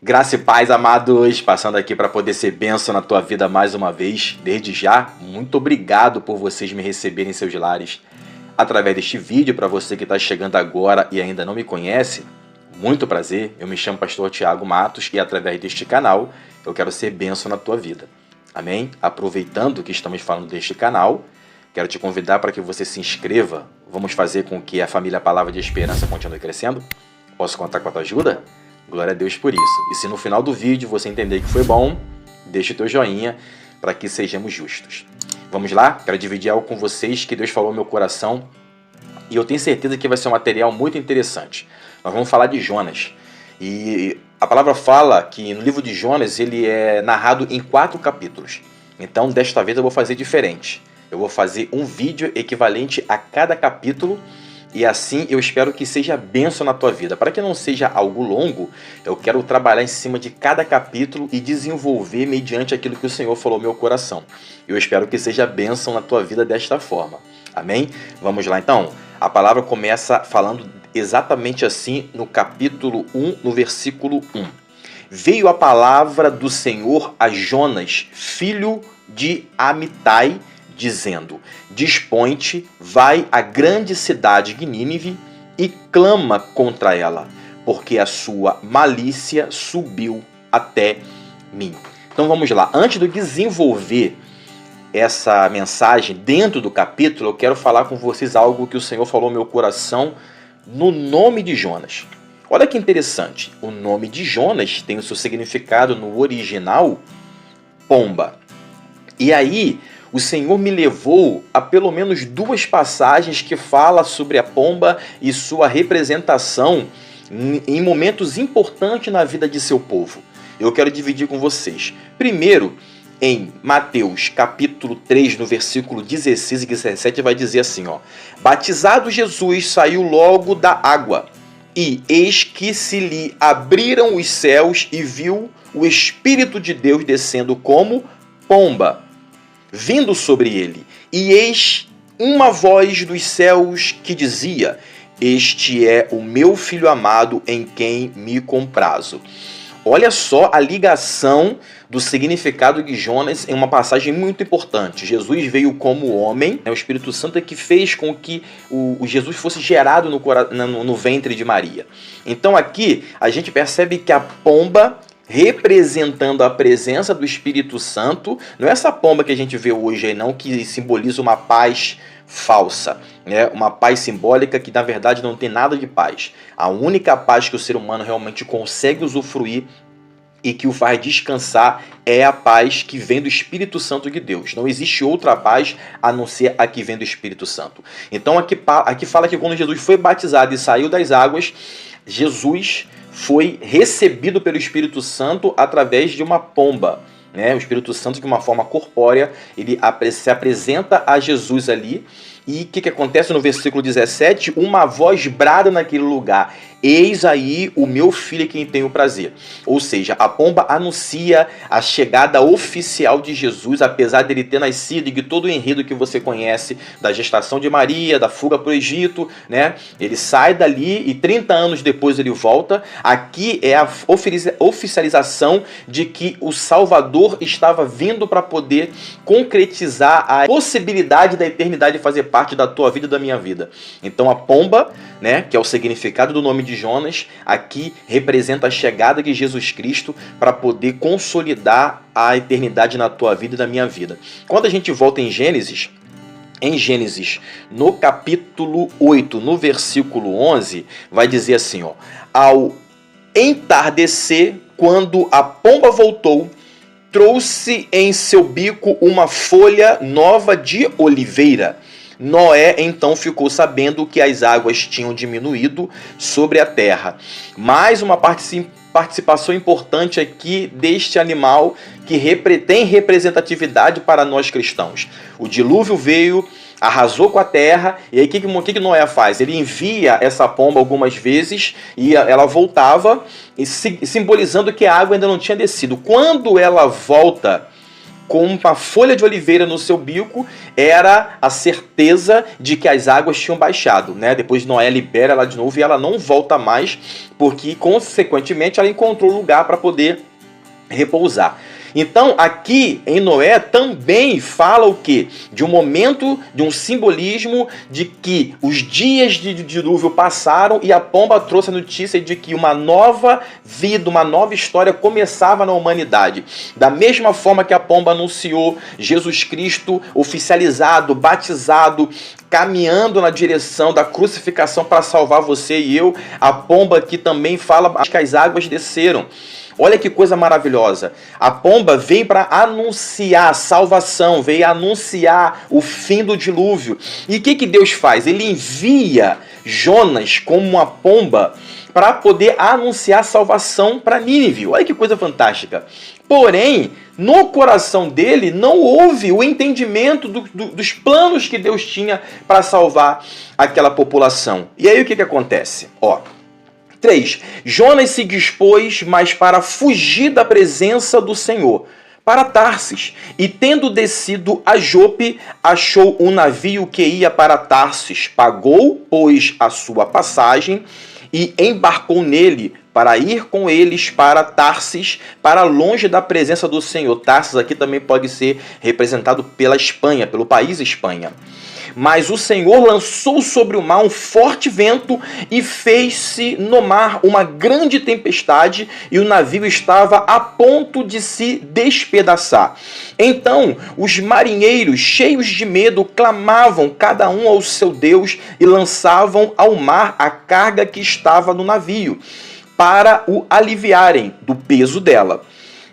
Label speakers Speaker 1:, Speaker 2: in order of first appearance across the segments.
Speaker 1: Graça e paz, amados, passando aqui para poder ser bênção na tua vida mais uma vez. Desde já, muito obrigado por vocês me receberem em seus lares através deste vídeo. Para você que está chegando agora e ainda não me conhece, muito prazer, eu me chamo Pastor Tiago Matos e através deste canal eu quero ser bênção na tua vida. Amém? Aproveitando que estamos falando deste canal, quero te convidar para que você se inscreva. Vamos fazer com que a família Palavra de Esperança continue crescendo? Posso contar com a tua ajuda? Glória a Deus por isso. E se no final do vídeo você entender que foi bom, deixa o teu joinha para que sejamos justos. Vamos lá? Quero dividir algo com vocês que Deus falou no meu coração e eu tenho certeza que vai ser um material muito interessante. Nós vamos falar de Jonas. E a palavra fala que no livro de Jonas ele é narrado em 4 capítulos. Então desta vez eu vou fazer diferente. Eu vou fazer um vídeo equivalente a cada capítulo. E assim eu espero que seja bênção na tua vida. Para que não seja algo longo, eu quero trabalhar em cima de cada capítulo e desenvolver mediante aquilo que o Senhor falou no meu coração. Eu espero que seja bênção na tua vida desta forma. Amém? Vamos lá então. A palavra começa falando exatamente assim no capítulo 1, no versículo 1. Veio a palavra do Senhor a Jonas, filho de Amitai, dizendo: Dispõe-te, vai à grande cidade de Nínive e clama contra ela, porque a sua malícia subiu até mim. Então vamos lá. Antes de desenvolver essa mensagem dentro do capítulo, eu quero falar com vocês algo que o Senhor falou no meu coração no nome de Jonas. Olha que interessante. O nome de Jonas tem o seu significado no original, pomba. E aí o Senhor me levou a pelo menos 2 passagens que falam sobre a pomba e sua representação em momentos importantes na vida de seu povo. Eu quero dividir com vocês. Primeiro, em Mateus capítulo 3, no versículo 16 e 17, vai dizer assim, ó: Batizado Jesus saiu logo da água, e eis que se lhe abriram os céus e viu o Espírito de Deus descendo como pomba, vindo sobre ele. E eis uma voz dos céus que dizia: Este é o meu filho amado, em quem me comprazo. Olha só a ligação do significado de Jonas em uma passagem muito importante. Jesus veio como homem, o Espírito Santo é que fez com que o Jesus fosse gerado no ventre de Maria. Então aqui a gente percebe que a pomba, representando a presença do Espírito Santo, não é essa pomba que a gente vê hoje aí não, que simboliza uma paz falsa, né? Uma paz simbólica que na verdade não tem nada de paz. A única paz que o ser humano realmente consegue usufruir e que o faz descansar é a paz que vem do Espírito Santo de Deus. Não existe outra paz a não ser a que vem do Espírito Santo. Então aqui fala que quando Jesus foi batizado e saiu das águas, Jesus foi recebido pelo Espírito Santo através de uma pomba, né? O Espírito Santo, de uma forma corpórea, ele se apresenta a Jesus ali. E o que acontece no versículo 17? Uma voz brada naquele lugar: Eis aí o meu filho em quem tenho prazer. Ou seja, a pomba anuncia a chegada oficial de Jesus, apesar dele ter nascido e de todo o enredo que você conhece da gestação de Maria, da fuga para o Egito, né? Ele sai dali e 30 anos depois ele volta. Aqui é a oficialização de que o Salvador estava vindo para poder concretizar a possibilidade da eternidade fazer parte da tua vida e da minha vida. Então a pomba, né, que é o significado do nome de Jonas, aqui representa a chegada de Jesus Cristo para poder consolidar a eternidade na tua vida e na minha vida. Quando a gente volta em Gênesis, no capítulo 8, no versículo 11, vai dizer assim, ó: Ao entardecer, quando a pomba voltou, trouxe em seu bico uma folha nova de oliveira. Noé então ficou sabendo que as águas tinham diminuído sobre a terra. Mais uma participação importante aqui deste animal que tem representatividade para nós cristãos. O dilúvio veio, arrasou com a terra, e aí o que Noé faz? Ele envia essa pomba algumas vezes e ela voltava, simbolizando que a água ainda não tinha descido. Quando ela volta com uma folha de oliveira no seu bico, era a certeza de que as águas tinham baixado, né? Depois Noé libera ela de novo e ela não volta mais, porque consequentemente ela encontrou lugar para poder repousar. Então, aqui em Noé também fala o quê? De um momento, de um simbolismo de que os dias de dilúvio passaram e a pomba trouxe a notícia de que uma nova vida, uma nova história começava na humanidade. Da mesma forma que a pomba anunciou Jesus Cristo oficializado, batizado, caminhando na direção da crucificação para salvar você e eu, a pomba aqui também fala que as águas desceram. Olha que coisa maravilhosa. A pomba veio para anunciar a salvação, veio anunciar o fim do dilúvio. E o que Deus faz? Ele envia Jonas como uma pomba para poder anunciar a salvação para Nínive. Olha que coisa fantástica. Porém, no coração dele não houve o entendimento dos planos que Deus tinha para salvar aquela população. E aí o que acontece? 3. Jonas se dispôs, mas para fugir da presença do Senhor, para Tarsis, e tendo descido a Jope, achou um navio que ia para Tarsis, pagou, pois, a sua passagem, e embarcou nele, para ir com eles para Tarsis, para longe da presença do Senhor. Tarsis aqui também pode ser representado pela Espanha, pelo país Espanha. Mas o Senhor lançou sobre o mar um forte vento e fez-se no mar uma grande tempestade, e o navio estava a ponto de se despedaçar. Então os marinheiros, cheios de medo, clamavam cada um ao seu Deus e lançavam ao mar a carga que estava no navio, para o aliviarem do peso dela.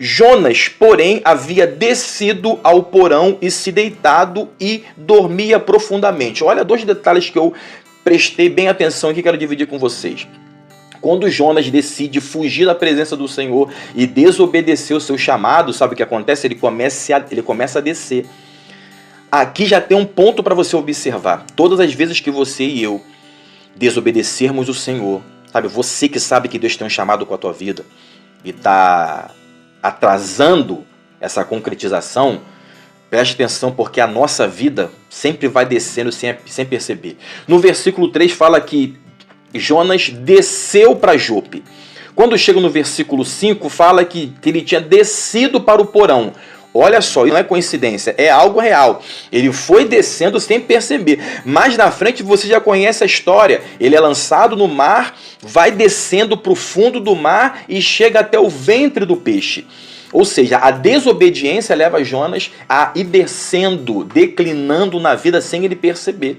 Speaker 1: Jonas, porém, havia descido ao porão e se deitado e dormia profundamente. Olha, 2 detalhes que eu prestei bem atenção aqui, quero dividir com vocês. Quando Jonas decide fugir da presença do Senhor e desobedecer o seu chamado, sabe o que acontece? Ele começa a descer. Aqui já tem um ponto para você observar. Todas as vezes que você e eu desobedecermos o Senhor, sabe, você que sabe que Deus tem um chamado com a tua vida e está atrasando essa concretização, preste atenção, porque a nossa vida sempre vai descendo sem perceber. No versículo 3 fala que Jonas desceu para Jope. Quando chega no versículo 5 fala que ele tinha descido para o porão. Olha só, não é coincidência, é algo real. Ele foi descendo sem perceber. Mas na frente você já conhece a história. Ele é lançado no mar, vai descendo para o fundo do mar e chega até o ventre do peixe. Ou seja, a desobediência leva Jonas a ir descendo, declinando na vida sem ele perceber.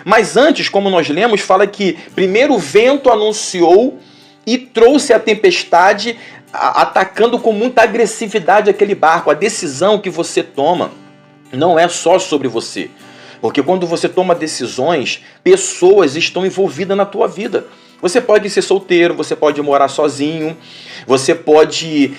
Speaker 1: Mas antes, como nós lemos, fala que primeiro o vento anunciou e trouxe a tempestade, atacando com muita agressividade aquele barco. A decisão que você toma não é só sobre você. Porque quando você toma decisões, pessoas estão envolvidas na tua vida. Você pode ser solteiro, você pode morar sozinho, você pode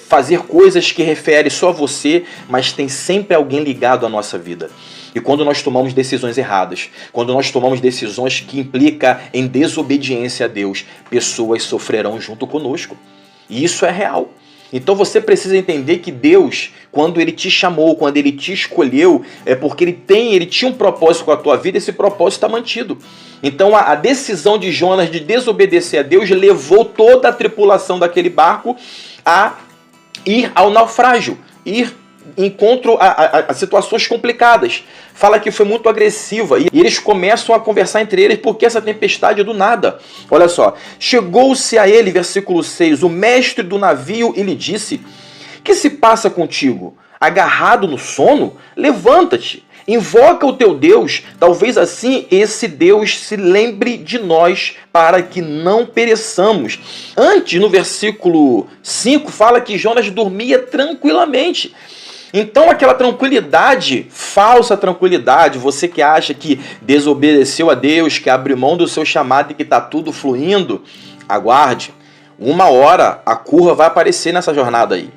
Speaker 1: fazer coisas que referem só a você, mas tem sempre alguém ligado à nossa vida. E quando nós tomamos decisões erradas, quando nós tomamos decisões que implicam em desobediência a Deus, pessoas sofrerão junto conosco. E isso é real. Então você precisa entender que Deus, quando Ele te chamou, quando Ele te escolheu, é porque Ele tinha um propósito com a tua vida, e esse propósito está mantido. Então a decisão de Jonas de desobedecer a Deus levou toda a tripulação daquele barco a ir ao naufrágio, ir encontro a situações complicadas. Fala que foi muito agressiva e eles começam a conversar entre eles porque essa tempestade é do nada. Olha só, chegou-se a ele, versículo 6, o mestre do navio e lhe disse: que se passa contigo? Agarrado no sono? Levanta-te, invoca o teu Deus, talvez assim esse Deus se lembre de nós para que não pereçamos. Antes, no versículo 5, fala que Jonas dormia tranquilamente. Então aquela tranquilidade, falsa tranquilidade, você que acha que desobedeceu a Deus, que abriu mão do seu chamado e que está tudo fluindo, aguarde. Uma hora a curva vai aparecer nessa jornada aí.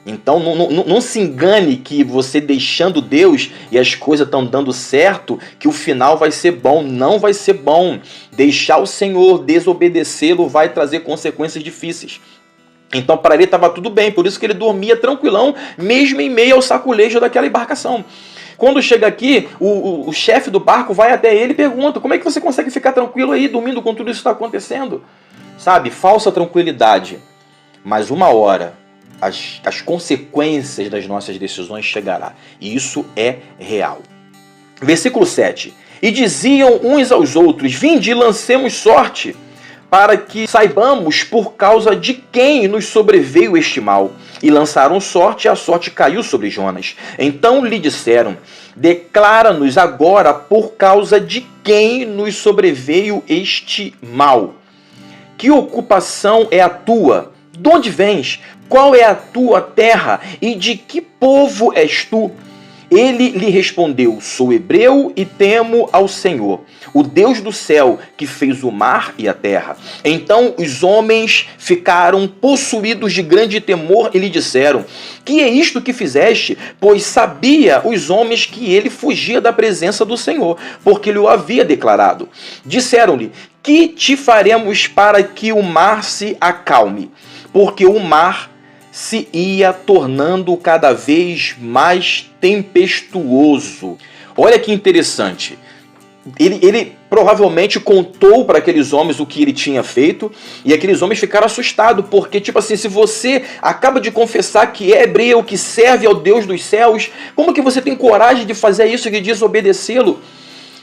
Speaker 1: Então não se engane que você deixando Deus e as coisas estão dando certo, que o final vai ser bom. Não vai ser bom. Deixar o Senhor, desobedecê-lo, vai trazer consequências difíceis. Então para ele estava tudo bem, por isso que ele dormia tranquilão, mesmo em meio ao saculejo daquela embarcação. Quando chega aqui, o chefe do barco vai até ele e pergunta: como é que você consegue ficar tranquilo aí, dormindo com tudo isso que está acontecendo? Sabe, falsa tranquilidade. Mas uma hora, as consequências das nossas decisões chegará. E isso é real. Versículo 7. E diziam uns aos outros: vinde e lancemos sorte, para que saibamos por causa de quem nos sobreveio este mal. E lançaram sorte, e a sorte caiu sobre Jonas. Então lhe disseram: declara-nos agora por causa de quem nos sobreveio este mal. Que ocupação é a tua? De onde vens? Qual é a tua terra? E de que povo és tu? Ele lhe respondeu: sou hebreu e temo ao Senhor, o Deus do céu, que fez o mar e a terra. Então os homens ficaram possuídos de grande temor e lhe disseram: que é isto que fizeste? Pois sabia os homens que ele fugia da presença do Senhor, porque lhe o havia declarado. Disseram-lhe: que te faremos para que o mar se acalme? Porque o mar se ia tornando cada vez mais tempestuoso. Olha que interessante. Ele provavelmente contou para aqueles homens o que ele tinha feito, e aqueles homens ficaram assustados, porque, tipo assim, se você acaba de confessar que é hebreu, que serve ao Deus dos céus, como que você tem coragem de fazer isso e de desobedecê-lo?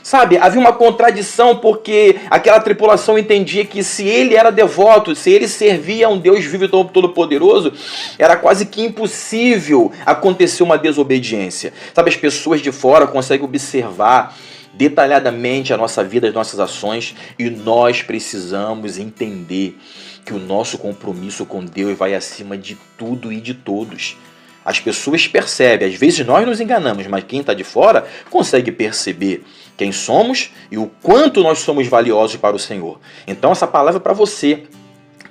Speaker 1: Sabe, havia uma contradição, porque aquela tripulação entendia que se ele era devoto, se ele servia a um Deus vivo e todo-poderoso, era quase que impossível acontecer uma desobediência. Sabe, as pessoas de fora conseguem observar detalhadamente a nossa vida, as nossas ações, e nós precisamos entender que o nosso compromisso com Deus vai acima de tudo e de todos. As pessoas percebem, às vezes nós nos enganamos, mas quem está de fora consegue perceber quem somos e o quanto nós somos valiosos para o Senhor. Então essa palavra é para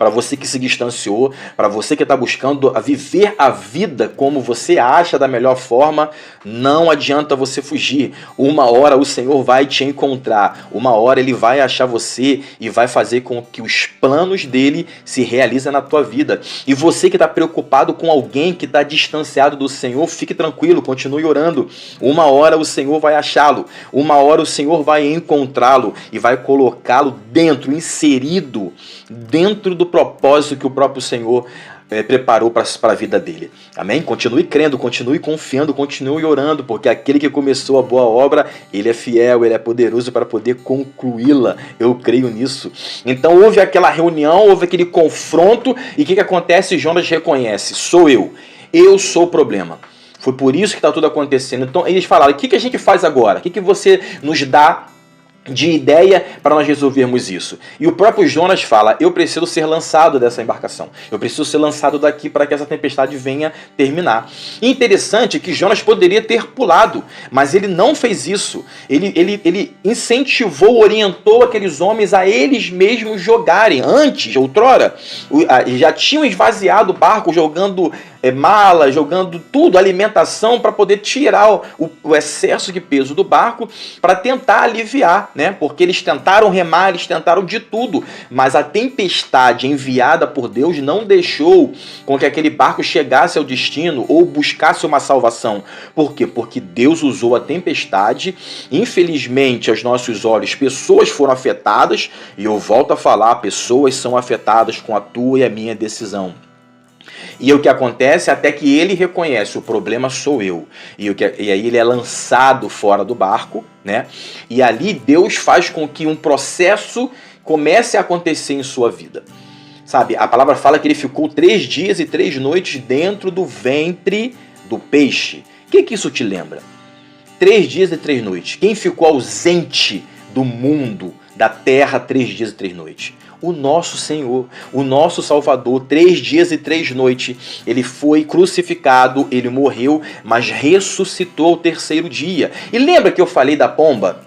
Speaker 1: você que se distanciou, para você que está buscando viver a vida como você acha da melhor forma, não adianta você fugir. Uma hora o Senhor vai te encontrar, uma hora Ele vai achar você e vai fazer com que os planos dele se realizem na tua vida. E você que está preocupado com alguém que está distanciado do Senhor, fique tranquilo, continue orando. Uma hora o Senhor vai achá-lo, uma hora o Senhor vai encontrá-lo e vai colocá-lo dentro, inserido dentro do propósito que o próprio Senhor preparou para a vida dele. Amém? Continue crendo, continue confiando, continue orando, porque aquele que começou a boa obra, ele é fiel, ele é poderoso para poder concluí-la. Eu creio nisso. Então houve aquela reunião, houve aquele confronto, e o que acontece? Jonas reconhece: sou eu sou o problema. Foi por isso que está tudo acontecendo. Então eles falaram: o que a gente faz agora? O que você nos dá de ideia para nós resolvermos isso? E o próprio Jonas fala: eu preciso ser lançado dessa embarcação, eu preciso ser lançado daqui para que essa tempestade venha terminar. E interessante que Jonas poderia ter pulado, mas ele não fez isso. Ele incentivou, orientou aqueles homens a eles mesmos jogarem. Antes, outrora, já tinham esvaziado o barco, jogando mala, jogando tudo, alimentação, para poder tirar o excesso de peso do barco, para tentar aliviar, né? Porque eles tentaram remar, eles tentaram de tudo, mas a tempestade enviada por Deus não deixou com que aquele barco chegasse ao destino ou buscasse uma salvação. Por quê? Porque Deus usou a tempestade. Infelizmente, aos nossos olhos, pessoas foram afetadas, e eu volto a falar: pessoas são afetadas com a tua e a minha decisão. E o que acontece? Até que ele reconhece: o problema sou eu. E aí ele é lançado fora do barco, né? E ali Deus faz com que um processo comece a acontecer em sua vida. Sabe, a palavra fala que ele ficou 3 dias e 3 noites dentro do ventre do peixe. O que isso te lembra? 3 dias e 3 noites. Quem ficou ausente do mundo, da terra, 3 dias e 3 noites? O nosso Senhor, o nosso Salvador. 3 dias e 3 noites. Ele foi crucificado, ele morreu, mas ressuscitou ao 3º dia. E lembra que eu falei da pomba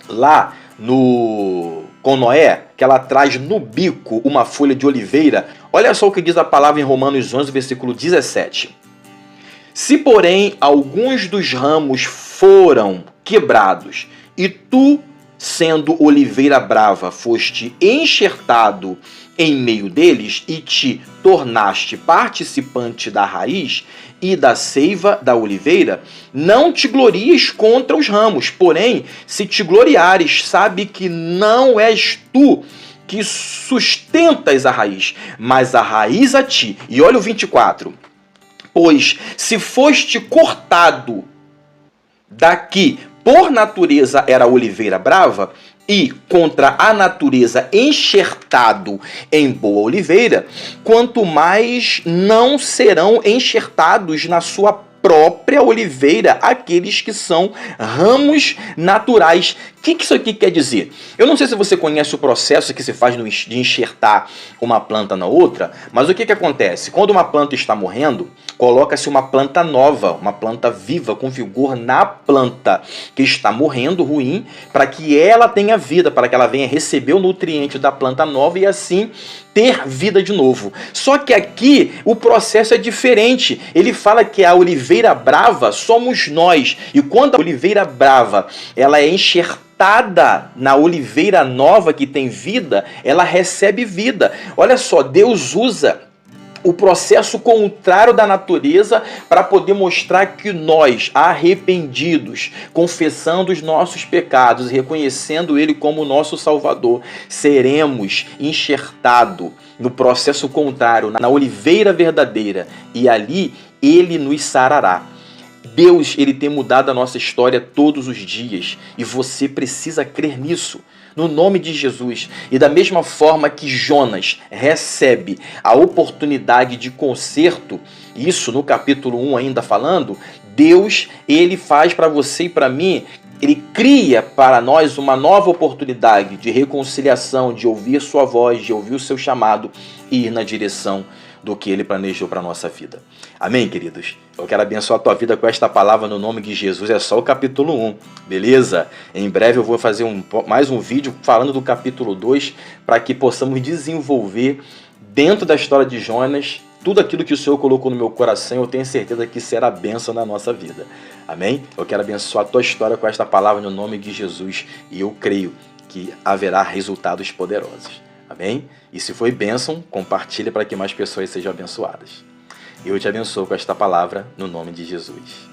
Speaker 1: lá com Noé, que ela traz no bico uma folha de oliveira? Olha só o que diz a palavra em Romanos 11, versículo 17. Se, porém, alguns dos ramos foram quebrados, e tu, sendo oliveira brava, foste enxertado em meio deles e te tornaste participante da raiz e da seiva da oliveira, não te glories contra os ramos. Porém, se te gloriares, sabe que não és tu que sustentas a raiz, mas a raiz a ti. E olha o 24. Pois se foste cortado daqui, por natureza era a oliveira brava, e contra a natureza enxertado em boa oliveira, quanto mais não serão enxertados na sua própria oliveira aqueles que são ramos naturais. O que isso aqui quer dizer? Eu não sei se você conhece o processo que se faz de enxertar uma planta na outra, mas o que acontece? Quando uma planta está morrendo, coloca-se uma planta nova, uma planta viva, com vigor na planta que está morrendo, ruim, para que ela tenha vida, para que ela venha receber o nutriente da planta nova e assim ter vida de novo. Só que aqui o processo é diferente. Ele fala que a oliveira brava somos nós. E quando a oliveira brava ela é enxertada na oliveira nova que tem vida, ela recebe vida. Olha só, Deus usa o processo contrário da natureza para poder mostrar que nós, arrependidos, confessando os nossos pecados e reconhecendo Ele como nosso Salvador, seremos enxertados no processo contrário, na oliveira verdadeira, e ali Ele nos sarará. Deus, Ele tem mudado a nossa história todos os dias e você precisa crer nisso. No nome de Jesus. E da mesma forma que Jonas recebe a oportunidade de conserto, isso no capítulo 1 ainda falando, Deus, Ele faz para você e para mim, Ele cria para nós uma nova oportunidade de reconciliação, de ouvir sua voz, de ouvir o seu chamado e ir na direção do que Ele planejou para a nossa vida. Amém, queridos? Eu quero abençoar a tua vida com esta palavra no nome de Jesus. É só o capítulo 1, beleza? Em breve eu vou fazer mais um vídeo falando do capítulo 2 para que possamos desenvolver dentro da história de Jonas tudo aquilo que o Senhor colocou no meu coração. Eu tenho certeza que será bênção na nossa vida. Amém? Eu quero abençoar a tua história com esta palavra no nome de Jesus e eu creio que haverá resultados poderosos. Amém? E se foi bênção, compartilha para que mais pessoas sejam abençoadas. Eu te abençoo com esta palavra no nome de Jesus.